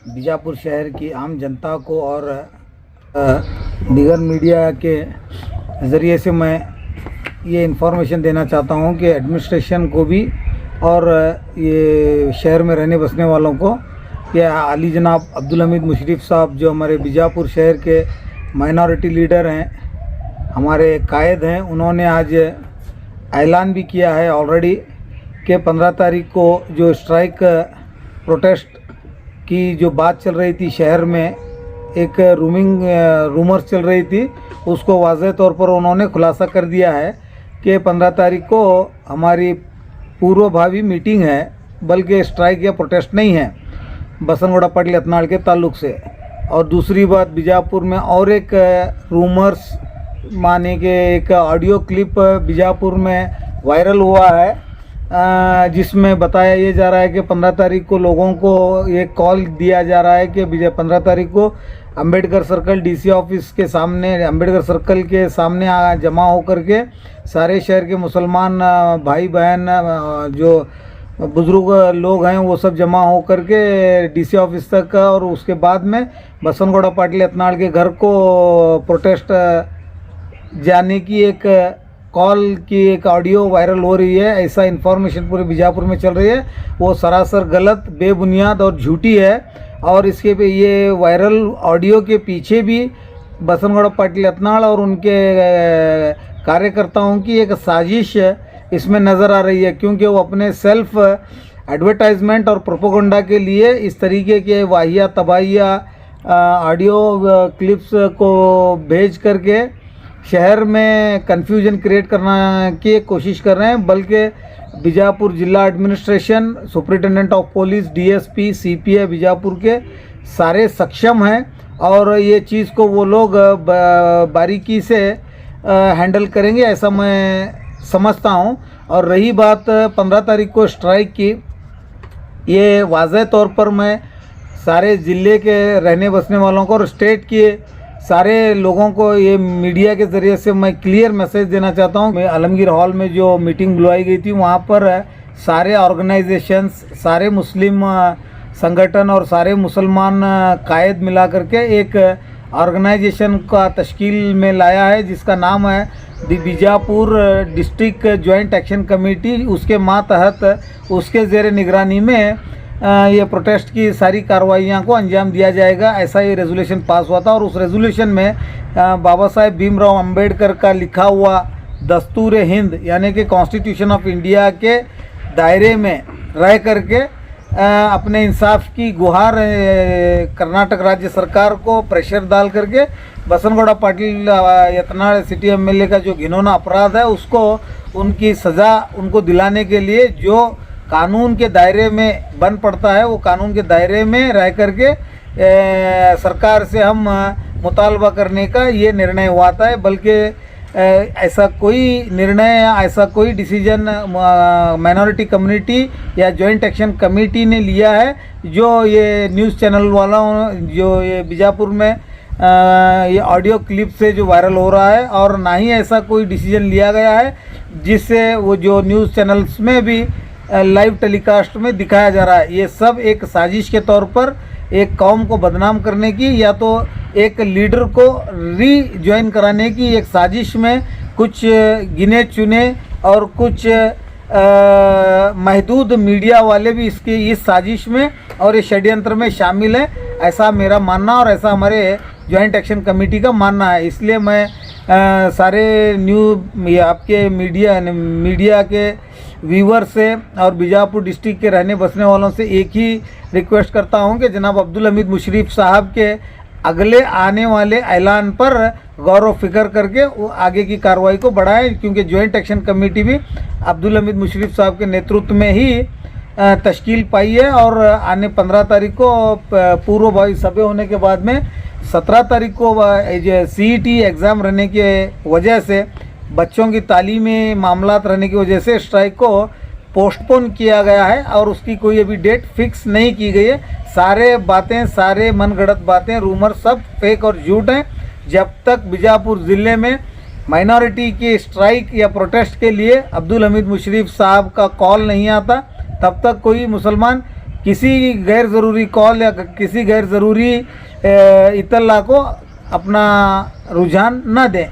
बीजापुर शहर की आम जनता को और दीगर मीडिया के ज़रिए से मैं ये इन्फॉर्मेशन देना चाहता हूँ कि एडमिनिस्ट्रेशन को भी और ये शहर में रहने बसने वालों को कि अली जनाब अब्दुल हमीद मुशर्रफ साहब जो हमारे बीजापुर शहर के माइनॉरिटी लीडर हैं, हमारे कायद हैं, उन्होंने आज ऐलान भी किया है ऑलरेडी कि 15 तारीख को जो स्ट्राइक प्रोटेस्ट की जो बात चल रही थी शहर में, एक रूमर्स चल रही थी, उसको वाज़ेह तौर पर उन्होंने खुलासा कर दिया है कि 15 तारीख को हमारी पूर्वभावी मीटिंग है, बल्कि स्ट्राइक या प्रोटेस्ट नहीं है बसनगोड़ा पाटिल यत्नाल के ताल्लुक से। और दूसरी बात, बीजापुर में और एक रूमर्स माने कि एक ऑडियो क्लिप बीजापुर में वायरल हुआ है, जिसमें बताया ये जा रहा है कि 15 तारीख को लोगों को एक कॉल दिया जा रहा है कि 15 तारीख को अंबेडकर सर्कल डीसी ऑफिस के सामने, अंबेडकर सर्कल के सामने जमा होकर के सारे शहर के मुसलमान भाई बहन जो बुज़ुर्ग लोग हैं वो सब जमा होकर के डीसी ऑफिस तक, और उसके बाद में बसनगोड़ा पाटिल यत्नाल के घर को प्रोटेस्ट जाने की एक कॉल की एक ऑडियो वायरल हो रही है। ऐसा इन्फॉर्मेशन पूरे बीजापुर में चल रही है, वो सरासर गलत, बेबुनियाद और झूठी है। और इसके पे ये वायरल ऑडियो के पीछे भी बसनगोड़ा पाटिल यत्नाल और उनके कार्यकर्ताओं की एक साजिश इसमें नज़र आ रही है, क्योंकि वो अपने सेल्फ एडवर्टाइजमेंट और प्रोपोगंडा के लिए इस तरीके के वाहिया तबाहिया ऑडियो क्लिप्स को भेज करके शहर में कन्फ्यूजन क्रिएट करना की कोशिश कर रहे हैं। बल्कि बीजापुर जिला administration, superintendent of police, DSP, CPI Bijapur के सारे सक्षम हैं और ये चीज़ को वो लोग बारीकी से हैंडल करेंगे, ऐसा मैं समझता हूं। और रही बात 15 तारीख को स्ट्राइक की, ये वाज़ेह तौर पर मैं सारे ज़िले के रहने बसने वालों को और स्टेट के सारे लोगों को ये मीडिया के ज़रिए से मैं क्लियर मैसेज देना चाहता हूँ। मैं आलमगीर हॉल में जो मीटिंग बुलवाई गई थी, वहाँ पर सारे ऑर्गेनाइजेशंस, सारे मुस्लिम संगठन और सारे मुसलमान कायद मिला करके एक ऑर्गेनाइजेशन का तश्कील में लाया है, जिसका नाम है the Bijapur district joint action committee. उसके मातहत उसके ज़ेर निगरानी में ये प्रोटेस्ट की सारी कार्रवाइयाँ को अंजाम दिया जाएगा, ऐसा ये रेजोल्यूशन पास हुआ था। और उस रेजोल्यूशन में बाबा साहेब भीमराव अंबेडकर का लिखा हुआ दस्तूर हिंद यानी कि कॉन्स्टिट्यूशन ऑफ इंडिया के दायरे में रह करके अपने इंसाफ की गुहार कर्नाटक राज्य सरकार को प्रेशर डाल करके बसनगोड़ा पाटिल यत्नाल सिटी एमएलए का जो घिनौना अपराध है उसको उनकी सज़ा उनको दिलाने के लिए जो कानून के दायरे में बन पड़ता है, वो कानून के दायरे में रह करके सरकार से हम मुतालबा करने का ये निर्णय हुआ था। बल्कि ऐसा कोई निर्णय या ऐसा कोई डिसीजन माइनॉरिटी कम्युनिटी या जॉइंट एक्शन कमेटी ने लिया है जो ये न्यूज़ चैनल वालों जो ये बीजापुर में ये ऑडियो क्लिप से जो वायरल हो रहा है, और ना ही ऐसा कोई डिसीजन लिया गया है जिससे वो जो न्यूज़ चैनल्स में भी लाइव टेलीकास्ट में दिखाया जा रहा है। ये सब एक साजिश के तौर पर एक कौम को बदनाम करने की या तो एक लीडर को रीजॉइन कराने की एक साजिश में कुछ गिने चुने और कुछ महदूद मीडिया वाले भी इसकी इस साजिश में और इस षड्यंत्र में शामिल हैं, ऐसा मेरा मानना और ऐसा हमारे जॉइंट एक्शन कमेटी का मानना है। इसलिए मैं सारे आपके मीडिया के व्यूवर से और बीजापुर डिस्ट्रिक्ट के रहने बसने वालों से एक ही रिक्वेस्ट करता हूं कि जनाब अब्दुल हमीद मुशर्रफ साहब के अगले आने वाले ऐलान पर गौर व फिक्र करके वो आगे की कार्रवाई को बढ़ाएं, क्योंकि जॉइंट एक्शन कमेटी भी अब्दुल हमीद मुशर्रफ साहब के नेतृत्व में ही तश्कील पाई है। और आने 15 तारीख को पूर्वभावी सभा होने के बाद में 17 तारीख को सीईटी एग्ज़ाम रहने के वजह से, बच्चों की तालीमी मामलात रहने की वजह से स्ट्राइक को पोस्टपोन किया गया है और उसकी कोई अभी डेट फिक्स नहीं की गई है। सारे बातें, सारे मनगढ़ंत बातें, रूमर सब फेक और झूठ हैं। जब तक बीजापुर ज़िले में माइनॉरिटी की स्ट्राइक या प्रोटेस्ट के लिए अब्दुल हमीद मुशर्रफ साहब का कॉल नहीं आता, तब तक कोई मुसलमान किसी गैर ज़रूरी कॉल या किसी गैर ज़रूरी इत्तला को अपना रुझान ना दें।